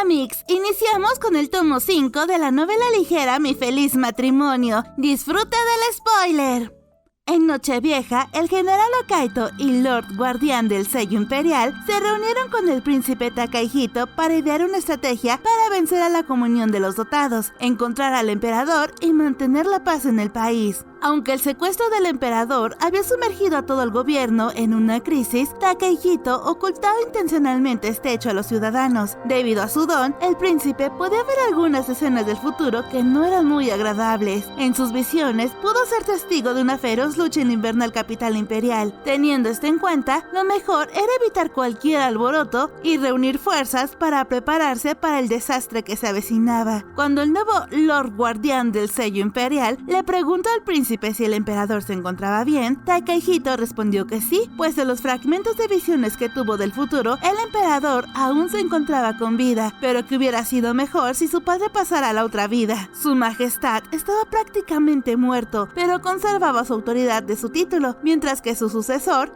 Hola Mix, iniciamos con el tomo 5 de la novela ligera Mi Feliz Matrimonio. Disfruta del spoiler. En Nochevieja, el general Akaito y Lord Guardián del Sello Imperial se reunieron con el príncipe Takahito para idear una estrategia para vencer a la comunión de los dotados, encontrar al emperador y mantener la paz en el país. Aunque el secuestro del emperador había sumergido a todo el gobierno en una crisis, Takahito ocultaba intencionalmente este hecho a los ciudadanos. Debido a su don, el príncipe podía ver algunas escenas del futuro que no eran muy agradables. En sus visiones, pudo ser testigo de una feroz lucha en la invernal capital imperial. Teniendo esto en cuenta, lo mejor era evitar cualquier alboroto y reunir fuerzas para prepararse para el desastre que se avecinaba. Cuando el nuevo Lord Guardián del Sello Imperial le preguntó al príncipe si el emperador se encontraba bien, Takahito respondió que sí, pues en los fragmentos de visiones que tuvo del futuro, el emperador aún se encontraba con vida, pero que hubiera sido mejor si su padre pasara a la otra vida. Su majestad estaba prácticamente muerto, pero conservaba su autoridad de su título, mientras que su sucesor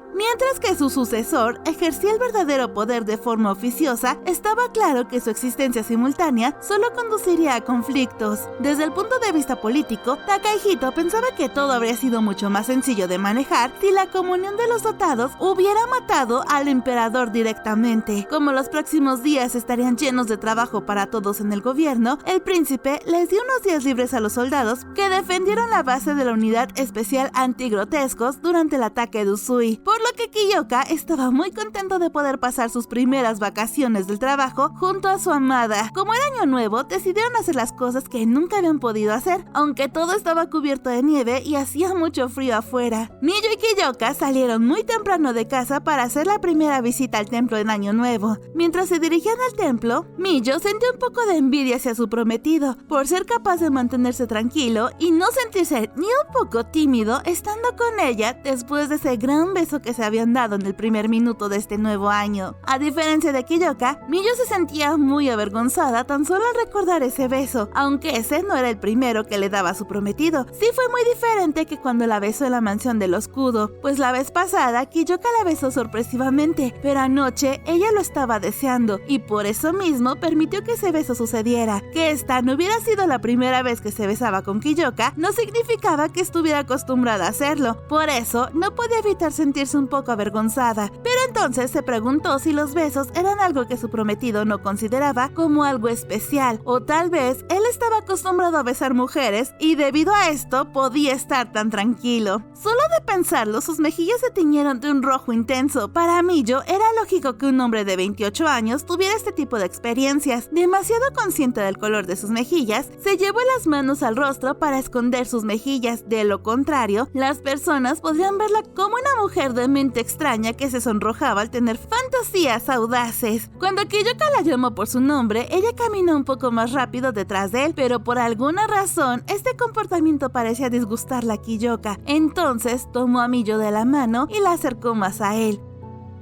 ejercía el verdadero poder de forma oficiosa. Estaba claro que su existencia simultánea solo conduciría a conflictos. Desde el punto de vista político, Takahito pensaba que todo habría sido mucho más sencillo de manejar si la comunión de los dotados hubiera matado al emperador directamente. Como los próximos días estarían llenos de trabajo para todos en el gobierno, el príncipe les dio unos días libres a los soldados que defendieron la base de la unidad especial antigrotescos durante el ataque de Usui, por lo que Kiyoka estaba muy contento de poder pasar sus primeras vacaciones del trabajo junto a su amada. Como era año nuevo, decidieron hacer las cosas que nunca habían podido hacer, aunque todo estaba cubierto de nieve y hacía mucho frío afuera. Miyo y Kiyoka salieron muy temprano de casa para hacer la primera visita al templo en año nuevo. Mientras se dirigían al templo, Miyo sentía un poco de envidia hacia su prometido por ser capaz de mantenerse tranquilo y no sentirse ni un poco tímido estando con ella después de ese gran beso que se habían dado en el primer minuto de este nuevo año. A diferencia de Kiyoka, Miyo se sentía muy avergonzada tan solo al recordar ese beso, aunque ese no era el primero que le daba a su prometido. Sí fue muy diferente que cuando la besó en la mansión del Escudo, pues la vez pasada Kiyoka la besó sorpresivamente, pero anoche ella lo estaba deseando y por eso mismo permitió que ese beso sucediera. Que esta no hubiera sido la primera vez que se besaba con Kiyoka no significaba que estuviera acostumbrada a hacerlo, por eso no podía evitar sentirse un poco avergonzada, pero entonces se preguntó si los besos eran algo que su prometido no consideraba como algo especial, o tal vez él estaba acostumbrado a besar mujeres y debido a esto podía estar tan tranquilo. Solo de pensarlo, sus mejillas se tiñeron de un rojo intenso. Para Miyo era lógico que un hombre de 28 años tuviera este tipo de experiencias. Demasiado consciente del color de sus mejillas, se llevó las manos al rostro para esconder sus mejillas. De lo contrario, las personas podrían verla como una mujer de mente extraña que se sonrojaba al tener fantasías audaces. Cuando Kiyoka la llamó por su nombre, ella caminó un poco más rápido detrás de él, pero por alguna razón, este comportamiento parecía disgustarla a Kiyoka. Entonces tomó a Miyo de la mano y la acercó más a él.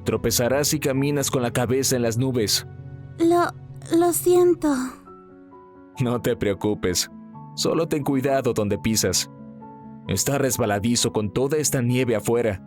Tropezarás si caminas con la cabeza en las nubes. Lo siento. No te preocupes, solo ten cuidado donde pisas. Está resbaladizo con toda esta nieve afuera.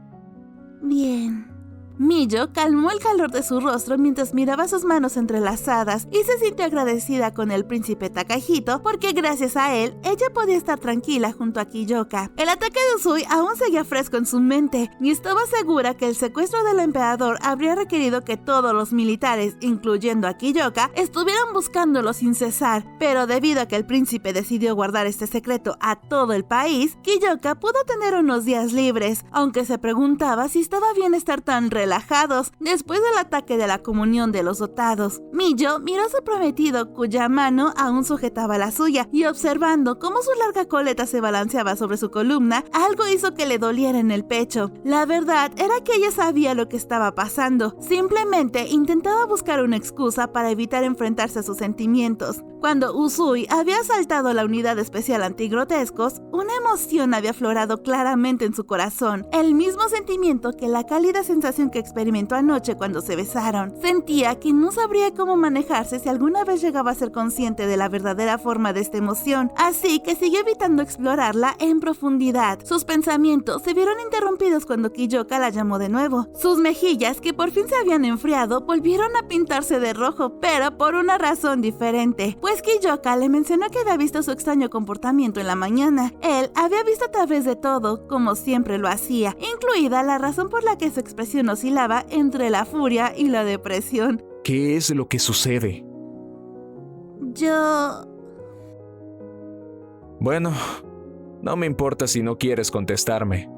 Bien. Miyo calmó el calor de su rostro mientras miraba sus manos entrelazadas y se sintió agradecida con el príncipe Takahito porque gracias a él, ella podía estar tranquila junto a Kiyoka. El ataque de Usui aún seguía fresco en su mente y estaba segura que el secuestro del emperador habría requerido que todos los militares, incluyendo a Kiyoka, estuvieran buscándolo sin cesar, pero debido a que el príncipe decidió guardar este secreto a todo el país, Kiyoka pudo tener unos días libres, aunque se preguntaba si estaba bien estar tan relajados después del ataque de la comunión de los dotados. Miyo miró a su prometido cuya mano aún sujetaba la suya y observando cómo su larga coleta se balanceaba sobre su columna, algo hizo que le doliera en el pecho. La verdad era que ella sabía lo que estaba pasando, simplemente intentaba buscar una excusa para evitar enfrentarse a sus sentimientos. Cuando Usui había asaltado la unidad especial antigrotescos, una emoción había aflorado claramente en su corazón, el mismo sentimiento que la cálida sensación que experimentó anoche cuando se besaron. Sentía que no sabría cómo manejarse si alguna vez llegaba a ser consciente de la verdadera forma de esta emoción, así que siguió evitando explorarla en profundidad. Sus pensamientos se vieron interrumpidos cuando Kiyoka la llamó de nuevo. Sus mejillas, que por fin se habían enfriado, volvieron a pintarse de rojo, pero por una razón diferente, pues Kiyoka le mencionó que había visto su extraño comportamiento en la mañana. Él había visto a través de todo, como siempre lo hacía, incluida la razón por la que su expresión oscilaba entre la furia y la depresión. ¿Qué es lo que sucede? Bueno, no me importa si no quieres contestarme.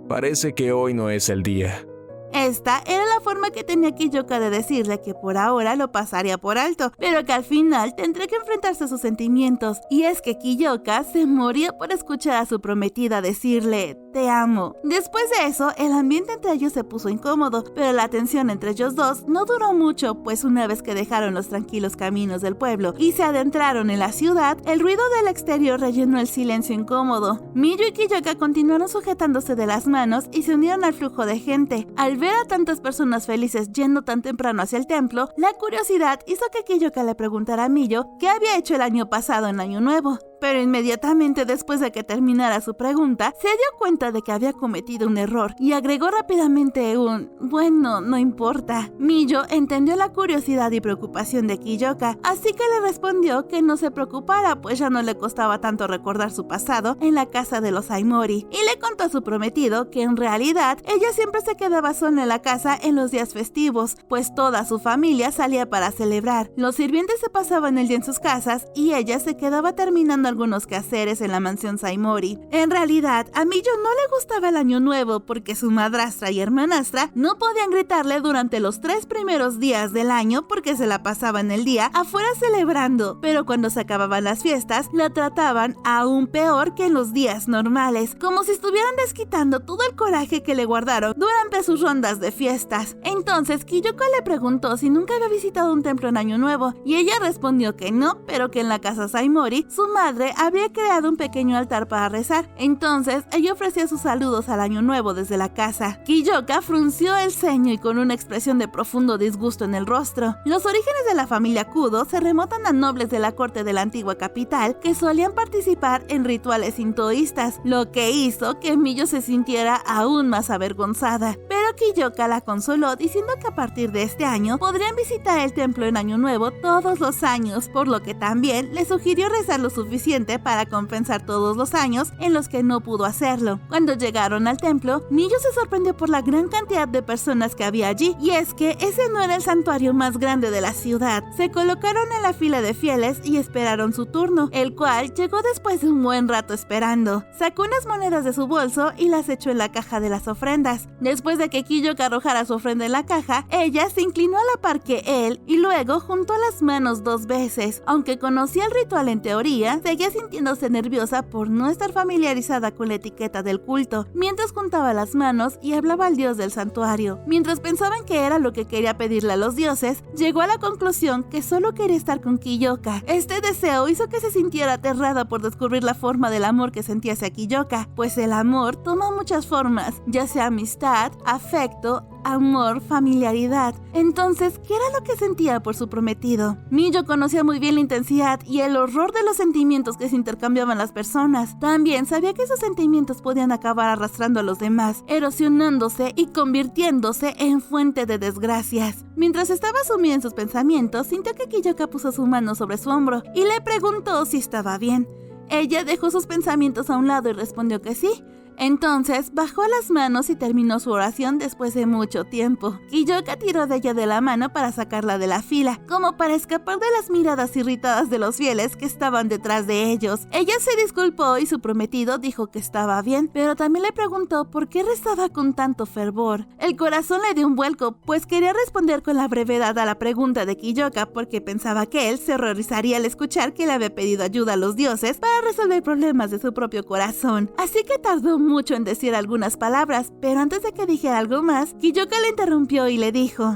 Parece que hoy no es el día. Esta era la forma que tenía Kiyoka de decirle que por ahora lo pasaría por alto, pero que al final tendría que enfrentarse a sus sentimientos. Y es que Kiyoka se moría por escuchar a su prometida decirle «te amo». Después de eso, el ambiente entre ellos se puso incómodo, pero la tensión entre ellos dos no duró mucho, pues una vez que dejaron los tranquilos caminos del pueblo y se adentraron en la ciudad, el ruido del exterior rellenó el silencio incómodo. Miyu y Kiyoka continuaron sujetándose de las manos y se unieron al flujo de gente. Al ver a tantas personas felices yendo tan temprano hacia el templo, la curiosidad hizo que Kiyoka le preguntara a Miyu qué había hecho el año pasado en Año Nuevo. Pero inmediatamente después de que terminara su pregunta, se dio cuenta de que había cometido un error y agregó rápidamente bueno, no importa. Miyu entendió la curiosidad y preocupación de Kiyoka, así que le respondió que no se preocupara, pues ya no le costaba tanto recordar su pasado en la casa de los Aimori, y le contó a su prometido que en realidad ella siempre se quedaba sola en la casa en los días festivos, pues toda su familia salía para celebrar. Los sirvientes se pasaban el día en sus casas y ella se quedaba terminando algunos quehaceres en la mansión Saimori. En realidad, a Miyu no le gustaba el Año Nuevo porque su madrastra y hermanastra no podían gritarle durante los 3 primeros días del año porque se la pasaban el día afuera celebrando, pero cuando se acababan las fiestas, la trataban aún peor que en los días normales, como si estuvieran desquitando todo el coraje que le guardaron durante sus rondas de fiestas. Entonces, Kiyoka le preguntó si nunca había visitado un templo en Año Nuevo, y ella respondió que no, pero que en la casa Saimori, su madre había creado un pequeño altar para rezar. Entonces, ella ofrecía sus saludos al Año Nuevo desde la casa. Kiyoka frunció el ceño y con una expresión de profundo disgusto en el rostro. Los orígenes de la familia Kudo se remontan a nobles de la corte de la antigua capital que solían participar en rituales sintoístas, lo que hizo que Miyu se sintiera aún más avergonzada. Pero Kiyoka la consoló diciendo que a partir de este año podrían visitar el templo en Año Nuevo todos los años, por lo que también le sugirió rezar lo suficiente para compensar todos los años en los que no pudo hacerlo. Cuando llegaron al templo, Miyu se sorprendió por la gran cantidad de personas que había allí, y es que ese no era el santuario más grande de la ciudad. Se colocaron en la fila de fieles y esperaron su turno, el cual llegó después de un buen rato esperando. Sacó unas monedas de su bolso y las echó en la caja de las ofrendas. Después de que Kiyoka arrojara su ofrenda en la caja, ella se inclinó a la par que él y luego juntó las manos 2 veces. Aunque conocía el ritual en teoría, seguía sintiéndose nerviosa por no estar familiarizada con la etiqueta del culto, mientras juntaba las manos y hablaba al dios del santuario. Mientras pensaba en qué era lo que quería pedirle a los dioses, llegó a la conclusión que solo quería estar con Kiyoka. Este deseo hizo que se sintiera aterrada por descubrir la forma del amor que sentía hacia Kiyoka, pues el amor toma muchas formas, ya sea amistad, afecto, amor, familiaridad. Entonces, ¿qué era lo que sentía por su prometido? Miyu conocía muy bien la intensidad y el horror de los sentimientos que se intercambiaban las personas. También sabía que esos sentimientos podían acabar arrastrando a los demás, erosionándose y convirtiéndose en fuente de desgracias. Mientras estaba sumida en sus pensamientos, sintió que Kiyoka puso su mano sobre su hombro y le preguntó si estaba bien. Ella dejó sus pensamientos a un lado y respondió que sí. Entonces bajó las manos y terminó su oración después de mucho tiempo. Kiyoka tiró de ella de la mano para sacarla de la fila, como para escapar de las miradas irritadas de los fieles que estaban detrás de ellos. Ella se disculpó y su prometido dijo que estaba bien, pero también le preguntó por qué rezaba con tanto fervor. El corazón le dio un vuelco, pues quería responder con la brevedad a la pregunta de Kiyoka porque pensaba que él se horrorizaría al escuchar que le había pedido ayuda a los dioses para resolver problemas de su propio corazón. Así que tardó mucho en decir algunas palabras, pero antes de que dijera algo más, Kiyoka le interrumpió y le dijo: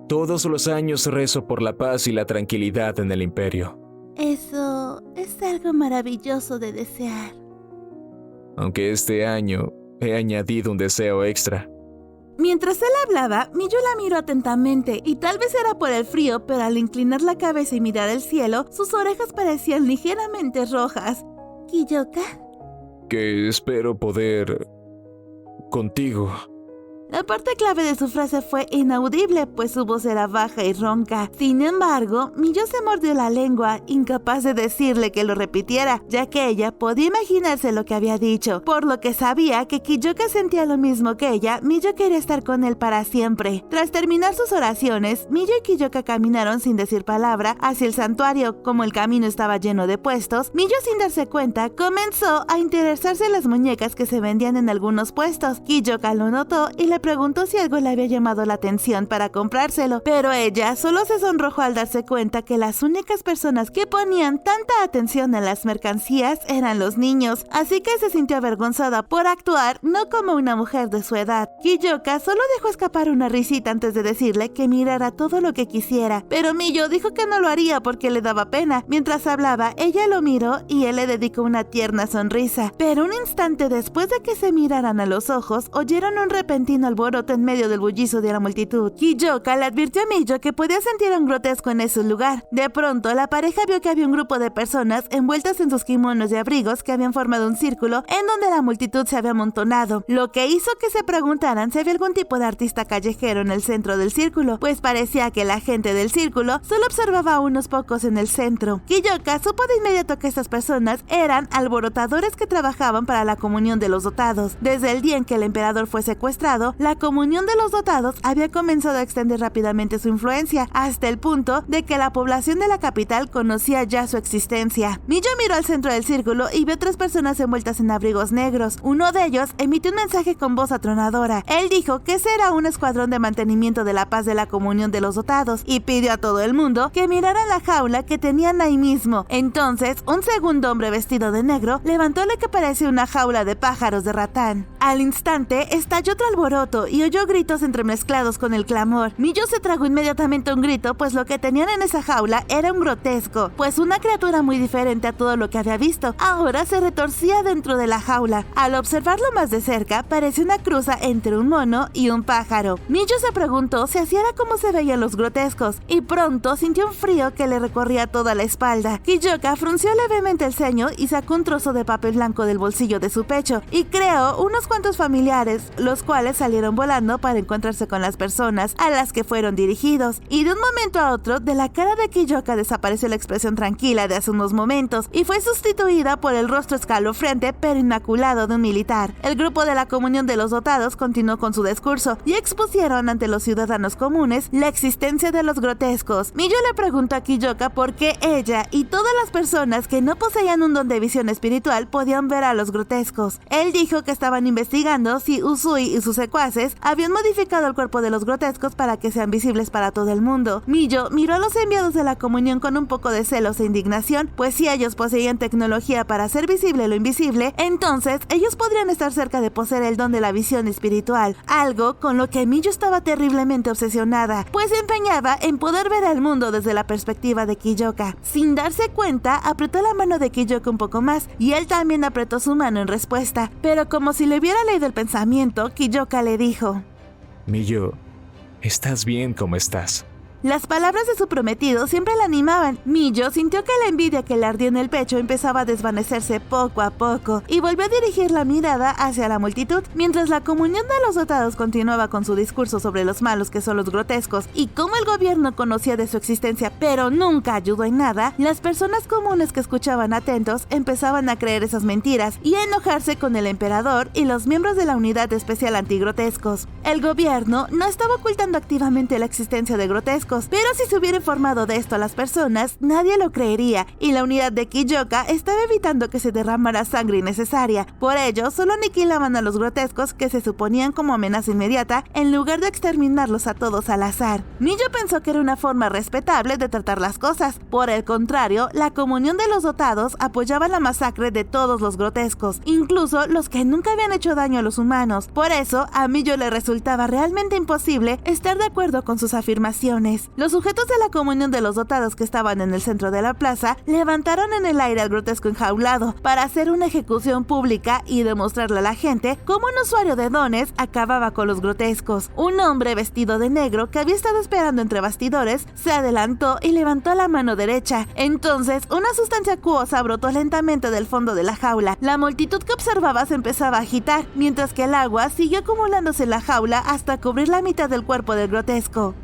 Todos los años rezo por la paz y la tranquilidad en el imperio. Eso es algo maravilloso de desear. Aunque este año he añadido un deseo extra. Mientras él hablaba, Miyu la miró atentamente y tal vez era por el frío, pero al inclinar la cabeza y mirar el cielo, sus orejas parecían ligeramente rojas. ¿Kiyoka? Que espero poder... contigo. La parte clave de su frase fue inaudible, pues su voz era baja y ronca. Sin embargo, Miyu se mordió la lengua, incapaz de decirle que lo repitiera, ya que ella podía imaginarse lo que había dicho. Por lo que sabía que Kiyoka sentía lo mismo que ella, Miyu quería estar con él para siempre. Tras terminar sus oraciones, Miyu y Kiyoka caminaron sin decir palabra hacia el santuario. Como el camino estaba lleno de puestos, Miyu, sin darse cuenta, comenzó a interesarse en las muñecas que se vendían en algunos puestos. Kiyoka lo notó y le preguntó si algo le había llamado la atención para comprárselo, pero ella solo se sonrojó al darse cuenta que las únicas personas que ponían tanta atención a las mercancías eran los niños, así que se sintió avergonzada por actuar no como una mujer de su edad. Kiyoka solo dejó escapar una risita antes de decirle que mirara todo lo que quisiera, pero Miyu dijo que no lo haría porque le daba pena. Mientras hablaba, ella lo miró y él le dedicó una tierna sonrisa, pero un instante después de que se miraran a los ojos, oyeron un repentino alboroto en medio del bullicio de la multitud. Kiyoka le advirtió a Miyu que podía sentir un grotesco en ese lugar. De pronto, la pareja vio que había un grupo de personas envueltas en sus kimonos y abrigos que habían formado un círculo en donde la multitud se había amontonado, lo que hizo que se preguntaran si había algún tipo de artista callejero en el centro del círculo, pues parecía que la gente del círculo solo observaba a unos pocos en el centro. Kiyoka supo de inmediato que estas personas eran alborotadores que trabajaban para la comunión de los dotados. Desde el día en que el emperador fue secuestrado, la comunión de los dotados había comenzado a extender rápidamente su influencia, hasta el punto de que la población de la capital conocía ya su existencia. Miyu miró al centro del círculo y vio 3 personas envueltas en abrigos negros. Uno de ellos emitió un mensaje con voz atronadora. Él dijo que ese era un escuadrón de mantenimiento de la paz de la comunión de los dotados y pidió a todo el mundo que miraran la jaula que tenían ahí mismo. Entonces, un segundo hombre vestido de negro levantó lo que parecía una jaula de pájaros de ratán. Al instante, estalló otro alboroto y oyó gritos entremezclados con el clamor. Miyu se tragó inmediatamente un grito, pues lo que tenían en esa jaula era un grotesco, pues una criatura muy diferente a todo lo que había visto ahora se retorcía dentro de la jaula. Al observarlo más de cerca, parecía una cruza entre un mono y un pájaro. Miyu se preguntó si así era como se veían los grotescos, y pronto sintió un frío que le recorría toda la espalda. Kiyoka frunció levemente el ceño y sacó un trozo de papel blanco del bolsillo de su pecho y creó unos cuantos familiares, los cuales salieron volando para encontrarse con las personas a las que fueron dirigidos, y de un momento a otro de la cara de Kiyoka desapareció la expresión tranquila de hace unos momentos y fue sustituida por el rostro escalofriante pero inmaculado de un militar. El grupo de la comunión de los dotados continuó con su discurso y expusieron ante los ciudadanos comunes la existencia de los grotescos. Miyu le preguntó a Kiyoka por qué ella y todas las personas que no poseían un don de visión espiritual podían ver a los grotescos. Él dijo que estaban investigando si Usui y sus secuaces habían modificado el cuerpo de los grotescos para que sean visibles para todo el mundo. Miyu miró a los enviados de la comunión con un poco de celos e indignación, pues si ellos poseían tecnología para hacer visible lo invisible, entonces ellos podrían estar cerca de poseer el don de la visión espiritual, algo con lo que Miyu estaba terriblemente obsesionada, pues se empeñaba en poder ver el mundo desde la perspectiva de Kiyoka. Sin darse cuenta, apretó la mano de Kiyoka un poco más, y él también apretó su mano en respuesta, pero como si le hubiera leído el pensamiento, Kiyoka le dijo: Miyu, ¿estás bien como estás? Las palabras de su prometido siempre la animaban. Miyu sintió que la envidia que le ardía en el pecho empezaba a desvanecerse poco a poco y volvió a dirigir la mirada hacia la multitud. Mientras la comunión de los dotados continuaba con su discurso sobre los malos que son los grotescos y cómo el gobierno conocía de su existencia pero nunca ayudó en nada, las personas comunes que escuchaban atentos empezaban a creer esas mentiras y a enojarse con el emperador y los miembros de la unidad especial antigrotescos. El gobierno no estaba ocultando activamente la existencia de grotescos, pero si se hubiera informado de esto a las personas, nadie lo creería, y la unidad de Kiyoka estaba evitando que se derramara sangre innecesaria. Por ello, solo aniquilaban a los grotescos que se suponían como amenaza inmediata, en lugar de exterminarlos a todos al azar. Miyu pensó que era una forma respetable de tratar las cosas. Por el contrario, la comunión de los dotados apoyaba la masacre de todos los grotescos, incluso los que nunca habían hecho daño a los humanos. Por eso, a Miyu le resultaba realmente imposible estar de acuerdo con sus afirmaciones. dones. Los sujetos de la comunión de los dotados que estaban en el centro de la plaza levantaron en el aire al grotesco enjaulado para hacer una ejecución pública y demostrarle a la gente cómo un usuario de dones acababa con los grotescos. Un hombre vestido de negro que había estado esperando entre bastidores se adelantó y levantó la mano derecha. Entonces, una sustancia acuosa brotó lentamente del fondo de la jaula. La multitud que observaba se empezaba a agitar, mientras que el agua siguió acumulándose en la jaula hasta cubrir la mitad del cuerpo del grotesco.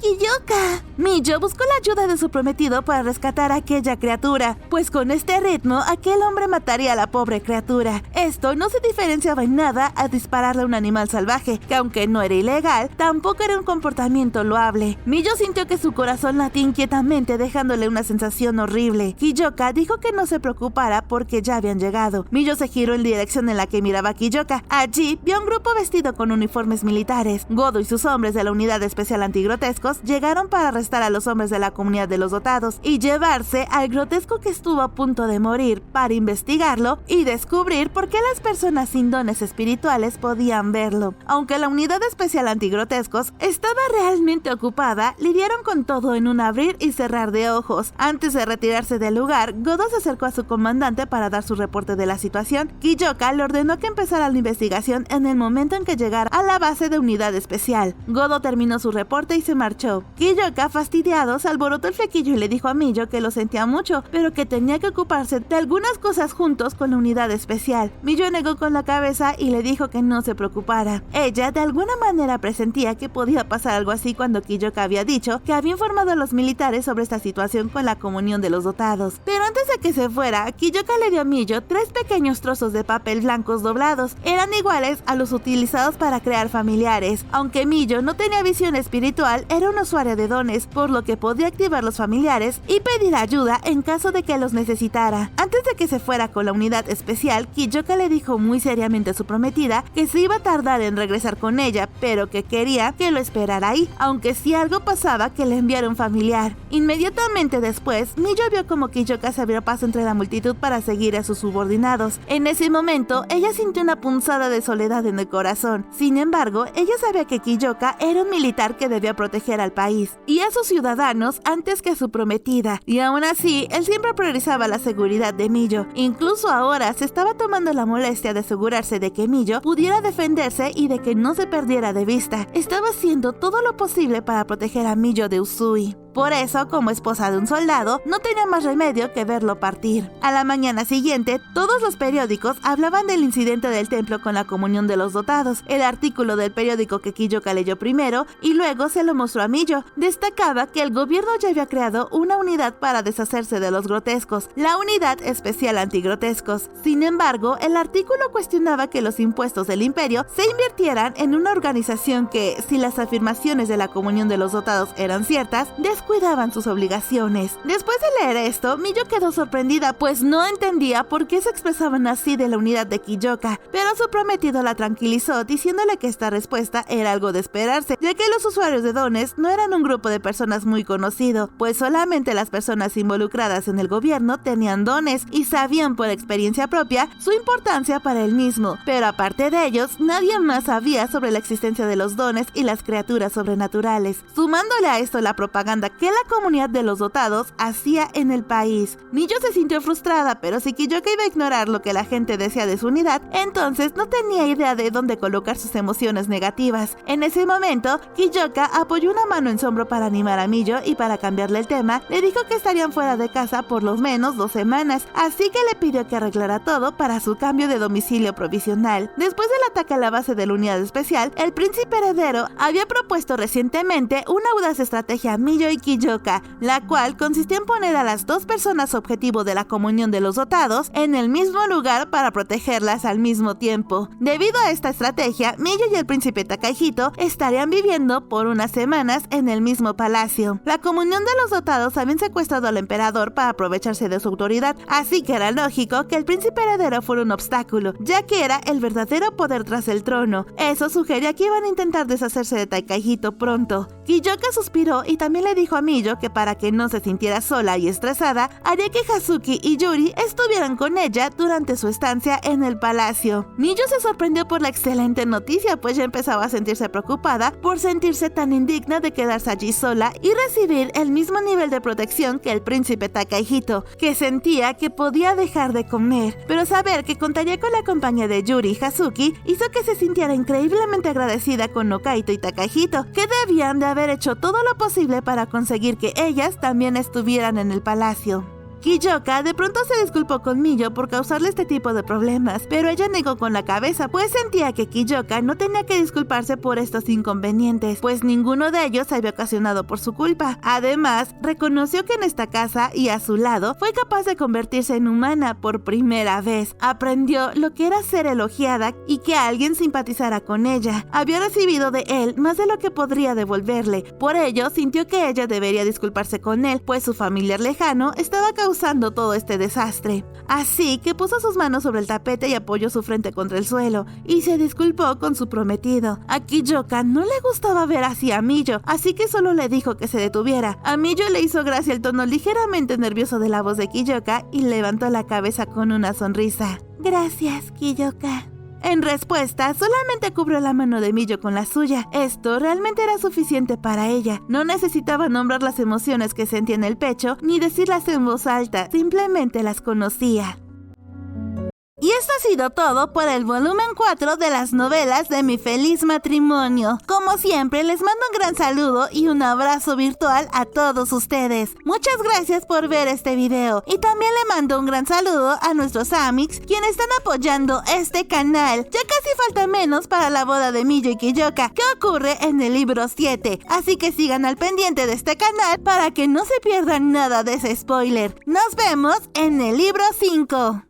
¡Kiyoka! Miyo buscó la ayuda de su prometido para rescatar a aquella criatura, pues con este ritmo aquel hombre mataría a la pobre criatura. Esto no se diferenciaba en nada a dispararle a un animal salvaje, que aunque no era ilegal, tampoco era un comportamiento loable. Miyo sintió que su corazón latía inquietamente, dejándole una sensación horrible. Kiyoka dijo que no se preocupara porque ya habían llegado. Miyo se giró en dirección en la que miraba a Kiyoka. Allí vio a un grupo vestido con uniformes militares. Godo y sus hombres de la unidad especial antigrotescos llegaron para arrestar a los hombres de la comunidad de los dotados y llevarse al grotesco que estuvo a punto de morir para investigarlo y descubrir por qué las personas sin dones espirituales podían verlo. Aunque la unidad especial antigrotescos estaba realmente ocupada, lidiaron con todo en un abrir y cerrar de ojos. Antes de retirarse del lugar, Godo se acercó a su comandante para dar su reporte de la situación. Kiyoka le ordenó que empezara la investigación en el momento en que llegara a la base de unidad especial. Godo terminó su reporte y se marchó. Kiyoka, fastidiado, se alborotó el flequillo y le dijo a Miyo que lo sentía mucho, pero que tenía que ocuparse de algunas cosas juntos con la unidad especial. Miyo negó con la cabeza y le dijo que no se preocupara. Ella de alguna manera presentía que podía pasar algo así cuando Kiyoka había dicho que había informado a los militares sobre esta situación con la comunión de los dotados. Pero antes de que se fuera, Kiyoka le dio a Miyo 3 pequeños trozos de papel blancos doblados. Eran iguales a los utilizados para crear familiares. Aunque Miyo no tenía visión espiritual, era un usuario de dones, por lo que podía activar los familiares y pedir ayuda en caso de que los necesitara. Antes de que se fuera con la unidad especial, Kiyoka le dijo muy seriamente a su prometida que se iba a tardar en regresar con ella, pero que quería que lo esperara ahí, aunque si algo pasaba que le enviara un familiar. Inmediatamente después, Miyo vio como Kiyoka se abrió paso entre la multitud para seguir a sus subordinados. En ese momento, ella sintió una punzada de soledad en el corazón. Sin embargo, ella sabía que Kiyoka era un militar que debía proteger al país y a sus ciudadanos antes que a su prometida, y aún así él siempre priorizaba la seguridad de Miyo. Incluso ahora se estaba tomando la molestia de asegurarse de que Miyo pudiera defenderse y de que no se perdiera de vista. Estaba haciendo todo lo posible para proteger a Miyo de Usui. Por eso, como esposa de un soldado, no tenía más remedio que verlo partir. A la mañana siguiente, todos los periódicos hablaban del incidente del templo con la comunión de los dotados. El artículo del periódico que Kiyoka leyó primero y luego se lo mostró a Miyo destacaba que el gobierno ya había creado una unidad para deshacerse de los grotescos, la Unidad Especial Antigrotescos. Sin embargo, el artículo cuestionaba que los impuestos del imperio se invirtieran en una organización que, si las afirmaciones de la comunión de los dotados eran ciertas, descuidaban sus obligaciones. Después de leer esto, Miyo quedó sorprendida, pues no entendía por qué se expresaban así de la unidad de Kiyoka, pero su prometido la tranquilizó diciéndole que esta respuesta era algo de esperarse, ya que los usuarios de dones no eran un grupo de personas muy conocido, pues solamente las personas involucradas en el gobierno tenían dones y sabían por experiencia propia su importancia para el mismo, pero aparte de ellos, nadie más sabía sobre la existencia de los dones y las criaturas sobrenaturales. Sumándole a esto la propaganda que la comunidad de los dotados hacía en el país, Miyo se sintió frustrada, pero si Kiyoka iba a ignorar lo que la gente decía de su unidad, entonces no tenía idea de dónde colocar sus emociones negativas. En ese momento, Kiyoka apoyó una mano en su hombro para animar a Miyo y para cambiarle el tema, le dijo que estarían fuera de casa por lo menos 2 semanas, así que le pidió que arreglara todo para su cambio de domicilio provisional. Después del ataque a la base de la unidad especial, el príncipe heredero había propuesto recientemente una audaz estrategia a Miyo y Kiyoka, la cual consistía en poner a las 2 personas objetivo de la comunión de los dotados en el mismo lugar para protegerlas al mismo tiempo. Debido a esta estrategia, Miyo y el príncipe Takahito estarían viviendo por unas semanas en el mismo palacio. La comunión de los dotados habían secuestrado al emperador para aprovecharse de su autoridad, así que era lógico que el príncipe heredero fuera un obstáculo, ya que era el verdadero poder tras el trono. Eso sugería que iban a intentar deshacerse de Takahito pronto. Kiyoka suspiró y también le dijo a Miyo que para que no se sintiera sola y estresada, haría que Hazuki y Yuri estuvieran con ella durante su estancia en el palacio. Miyo se sorprendió por la excelente noticia, pues ya empezaba a sentirse preocupada por sentirse tan indigna de quedarse allí sola y recibir el mismo nivel de protección que el príncipe Takahito, que sentía que podía dejar de comer. Pero saber que contaría con la compañía de Yuri y Hazuki hizo que se sintiera increíblemente agradecida con Nokaito y Takahito, que debían de haber hecho todo lo posible para conseguir que ellas también estuvieran en el palacio. Kiyoka de pronto se disculpó con Miyo por causarle este tipo de problemas, pero ella negó con la cabeza, pues sentía que Kiyoka no tenía que disculparse por estos inconvenientes, pues ninguno de ellos se había ocasionado por su culpa. Además, reconoció que en esta casa y a su lado fue capaz de convertirse en humana por primera vez. Aprendió lo que era ser elogiada y que alguien simpatizara con ella. Había recibido de él más de lo que podría devolverle. Por ello, sintió que ella debería disculparse con él, pues su familiar lejano estaba causando todo este desastre. Así que puso sus manos sobre el tapete y apoyó su frente contra el suelo, y se disculpó con su prometido. A Kiyoka no le gustaba ver así a Miyo, así que solo le dijo que se detuviera. A Miyo le hizo gracia el tono ligeramente nervioso de la voz de Kiyoka y levantó la cabeza con una sonrisa. Gracias, Kiyoka. En respuesta, solamente cubrió la mano de Miyo con la suya. Esto realmente era suficiente para ella. No necesitaba nombrar las emociones que sentía en el pecho, ni decirlas en voz alta, simplemente las conocía. Y esto ha sido todo por el volumen 4 de las novelas de Mi Feliz Matrimonio. Como siempre, les mando un gran saludo y un abrazo virtual a todos ustedes. Muchas gracias por ver este video. Y también le mando un gran saludo a nuestros amics, quienes están apoyando este canal. Ya casi falta menos para la boda de Miyo y Kiyoka, que ocurre en el libro 7. Así que sigan al pendiente de este canal para que no se pierdan nada de ese spoiler. Nos vemos en el libro 5.